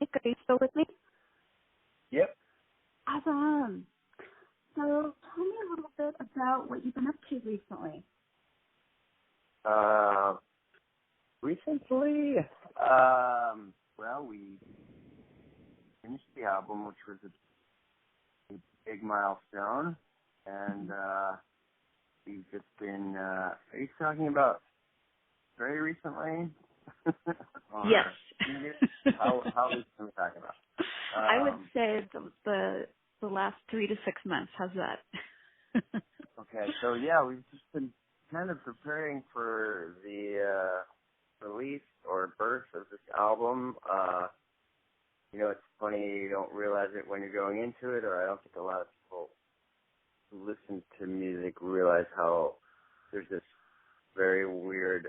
Nick, are you still with me? Yep. Awesome. So tell me a little bit about what you've been up to recently. Uh, recently, well, we finished the album, which was a big milestone, and we've just been. Are you talking about very recently? Or Yes. how recently are we talking about? I would say the last 3 to 6 months. How's that? Okay, so yeah, we've just been kind of preparing for the release or birth of this album. It's funny, you don't realize it when you're going into it, or I don't think a lot of people who listen to music realize how there's this very weird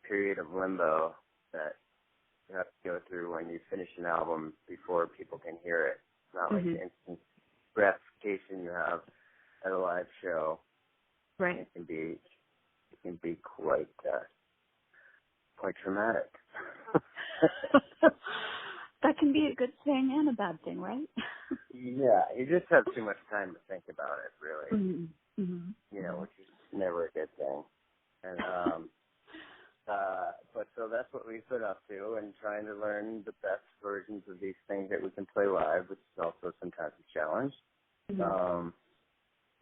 period of limbo that you have to go through when you finish an album before people can hear it. It's not like hmm the instant gratification you have at a live show. Right. It can be quite traumatic. That can be a good thing and a bad thing, right? Yeah, you just have too much time to think about it, really. Mm-hmm. Mm-hmm. Which is never a good thing. And but so that's what we've been up to, and trying to learn the best versions of these things that we can play live, which is also sometimes a challenge. Mm-hmm.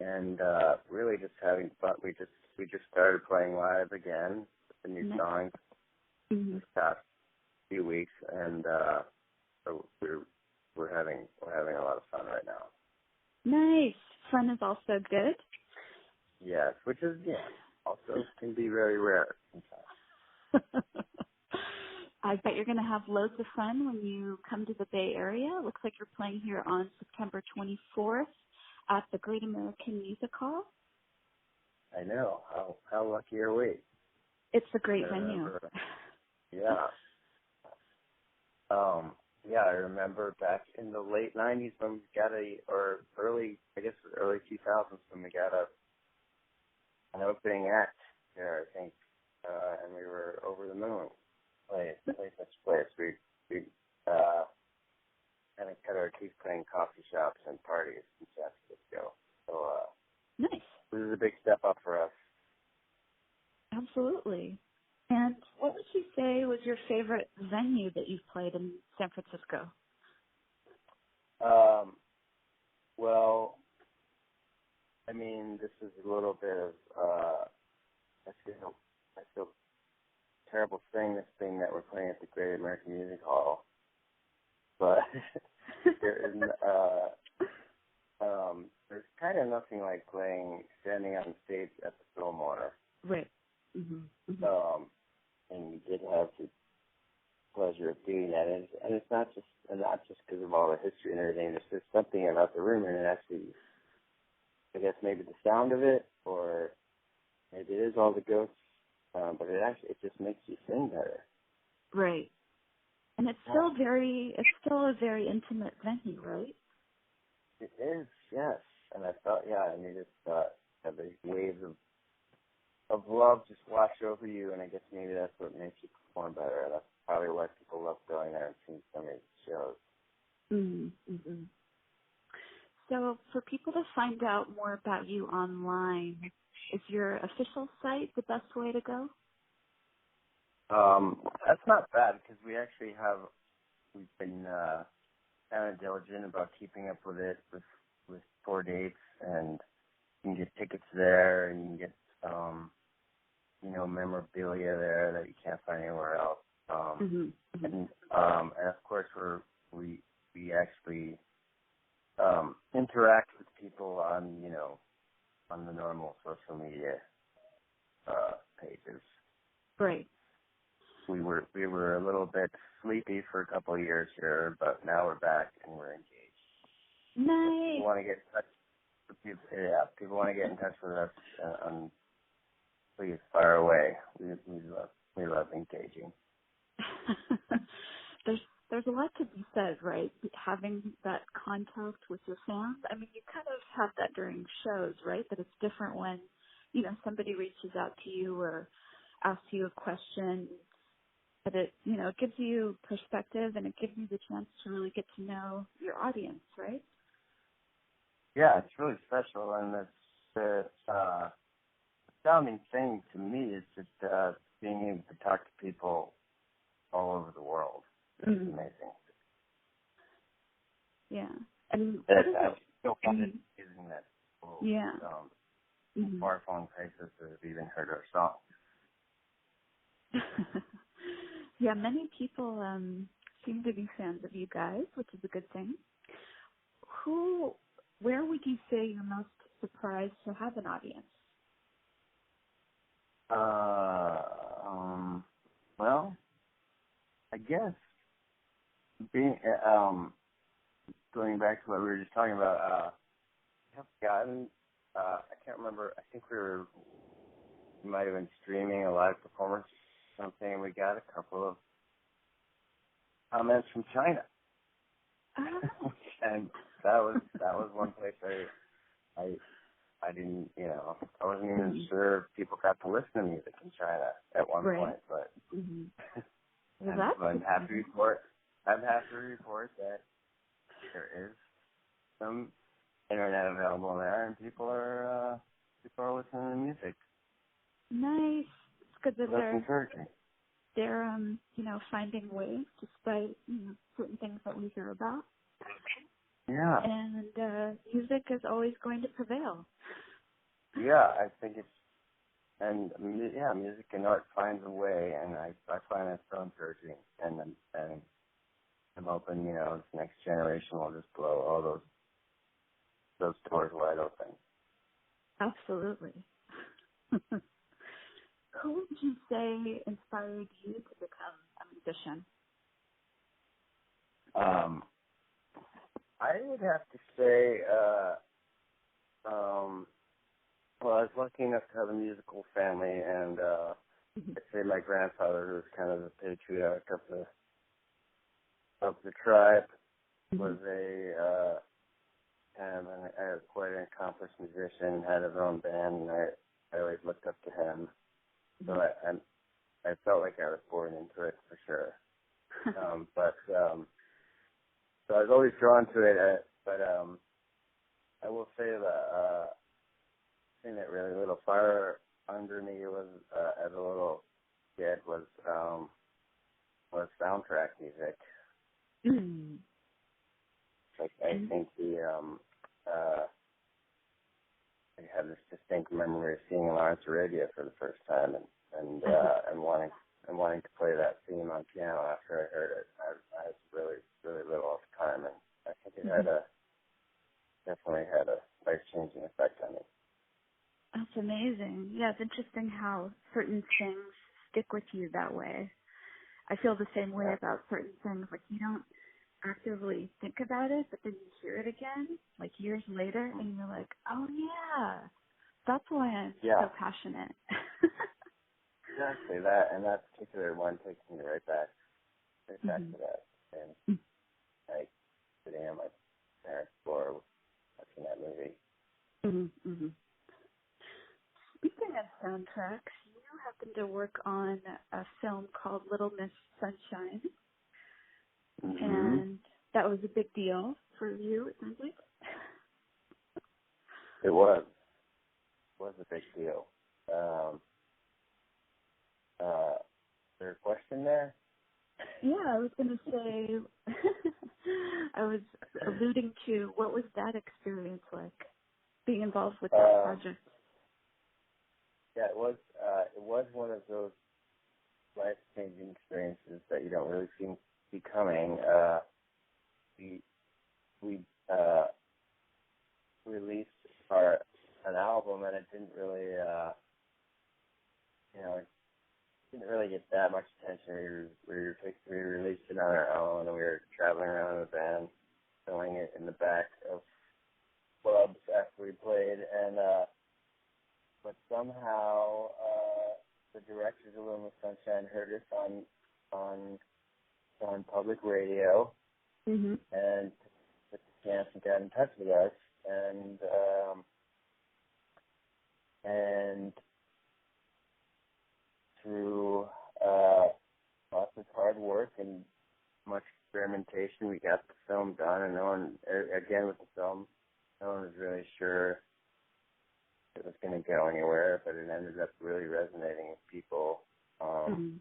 And really just having fun. We just started playing live again with the new songs Mm-hmm. this past few weeks, and so we're having a lot of fun right now. Nice. Fun is also good. Yes, which is also can be very rare sometimes. I bet you're going to have loads of fun when you come to the Bay Area. It looks like you're playing here on September 24th at the Great American Music Hall. I know. How lucky are we? It's a great I venue. remember. Yeah. I remember back in the late '90s when we got or early 2000s when we got an opening act there, I think, and we were over the moon. Play such place. We kind of cut our teeth playing coffee shops and parties in San Francisco. So Nice. this is a big step up for us. Absolutely. And what would you say was your favorite venue that you've played in San Francisco? Well, I mean, this is a little bit of I feel terrible saying this thing that we're playing at the Great American Music Hall, but there's kind of nothing like standing on stage at the Fillmore. Right. Mm-hmm. Mm-hmm. And we did have the pleasure of doing that, and it's not just because of all the history and everything. There's just something about the room, and it actually, I guess maybe the sound of it, or maybe it is all the ghosts, but it just makes you sing better. Right. And it's still a very intimate venue, right? It is, yes. And I thought, and you just have these waves of love just wash over you, and I guess maybe that's what makes you perform better. That's probably why people love going there and seeing so many shows. Mm-hmm. So for people to find out more about you online, is your official site the best way to go? That's not bad, because we've been kind of diligent about keeping up with it with tour dates, and you can get tickets there, and you can get memorabilia there that you can't find anywhere else. Mm-hmm. And of course we actually interact with people on the normal social media pages. Great. We were a little bit sleepy for a couple of years here, but now we're back and we're engaged. Nice. People want to get in touch with people want to get in touch with us, please fire away. We love engaging. There's a lot to be said, right? Having that contact with your fans. I mean, you kind of have that during shows, right? But it's different when, somebody reaches out to you or asks you a question. But it, you know, it gives you perspective and it gives you the chance to really get to know your audience, right? Yeah, it's really special, and it's the astounding thing to me is just being able to talk to people all over the world. It's Mm-hmm. amazing. Yeah. And That what is I it? still find it Mm-hmm. amazing that people Yeah. Mm-hmm. far-flung places have even heard our song. Yeah, many people seem to be fans of you guys, which is a good thing. Where would you say you're most surprised to have an audience? Well, I guess being going back to what we were just talking about, I've gotten I can't remember. I think we might have been streaming a live performance or something, and we got a couple of comments from China, and that was one place I didn't, I wasn't even sure if people got to listen to music in China at one point, but Well, I'm happy to report that there is some internet available there, and people are listening to music. nice. It's good that That's encouraging. they're finding ways despite certain things that we hear about. Yeah. And music is always going to prevail. Yeah, I think music and art finds a way, and I find that so encouraging, and I'm hoping, this next generation will just blow all those doors wide open. Absolutely. Who would you say inspired you to become a musician? I would have to say, well, I was lucky enough to have a musical family, and I'd say my grandfather, who was kind of the patriarch of the tribe, was quite an accomplished musician, had his own band, and I always looked up to him. So I felt like I was born into it for sure. So I was always drawn to it, but I will say the thing that really lit a fire under me was as a little kid was soundtrack music. Like I think I have this distinct memory of seeing Lawrence Arabia for the first time, and wanting to play that theme on piano after I heard it. I was really, really little at the time, and I think it definitely had a life-changing effect on me. That's amazing. Yeah, it's interesting how certain things stick with you that way. I feel the same way about certain things. Like you don't actively think about it, but then you hear it again, like years later, and you're like, oh yeah, that's why I'm so passionate. Exactly that particular one takes me right back to that, and like sitting on my parents' floor watching that movie. Speaking of soundtracks, you happen to work on a film called Little Miss Sunshine, and that was a big deal for you, it sounds like. It was a big deal. Is there a question there? Yeah, I was going to say, I was alluding to what was that experience like, being involved with that project? Yeah, it was one of those life-changing experiences that you don't really see coming. We released an album, and it didn't really, it didn't really get that much attention. We released it on our own, and we were traveling around in a van, filling it in the back of clubs after we played, and but somehow the directors of Little Miss Sunshine heard us on public radio, and took the chance and got in touch with us, and through lots of hard work and much experimentation. We got the film done, and no one, again with the film, no one was really sure it was going to go anywhere, but it ended up really resonating with people. Mm-hmm.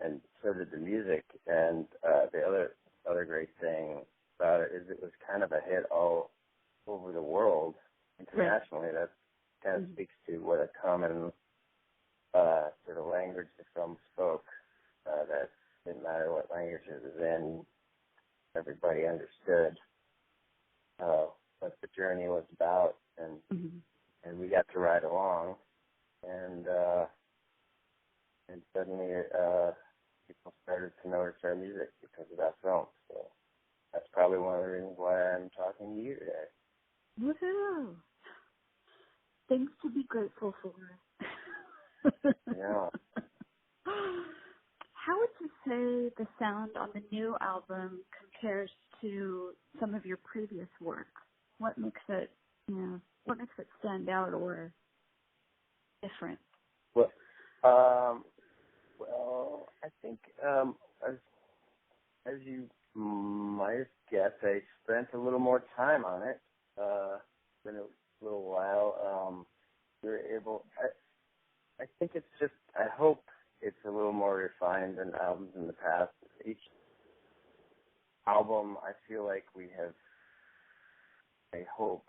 And so did the music. And the other great thing about it is it was kind of a hit all over the world internationally. Right. That kind of speaks to what a common sort of language the film spoke. That didn't matter what language it was in, everybody understood what the journey was about, and we got to ride along, and suddenly people started to notice our music because of that film. So that's probably one of the reasons why I'm talking to you today. Woohoo! Things to be grateful for. Yeah. How would you say the sound on the new album compares to some of your previous work? What makes it, what makes it stand out or different? Well, I think as you might have guessed, I spent a little more time on it. It's been a little while. We were able. I think it's just. I hope it's a little more refined than albums in the past. Each album, I feel like we have a hope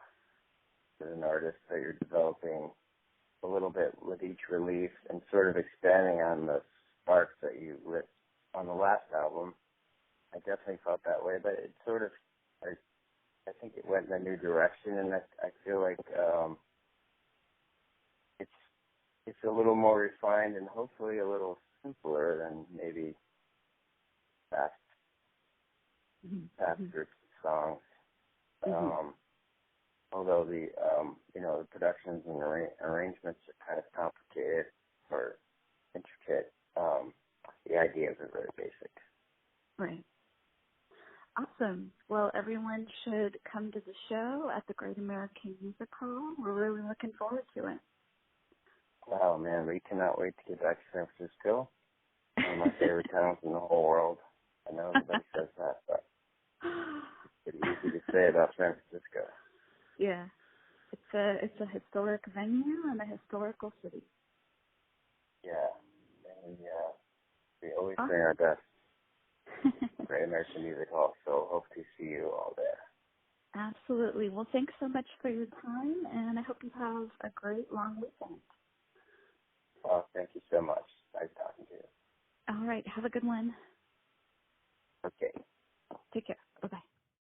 as an artist that you're developing a little bit with each release and sort of expanding on the sparks that you lit on the last album. I definitely felt that way, but it sort of, I think it went in a new direction, and I feel like it's a little more refined and hopefully a little simpler than maybe past groups of songs. Although the the productions and arrangements are kind of complicated or intricate, the ideas are very basic. Right. Awesome. Well, everyone should come to the show at the Great American Music Hall. We're really looking forward to it. Wow, man, we cannot wait to get back to San Francisco. One of my favorite towns in the whole world. I know everybody says that, but it's pretty easy to say about San Francisco. Yeah. It's a historic venue and a historical city. Yeah. And we always Awesome. bring our best. Great American Music Hall, so hope to see you all there. Absolutely. Well, thanks so much for your time, and I hope you have a great long weekend. Well, thank you so much. Nice talking to you. All right. Have a good one. Okay. Take care.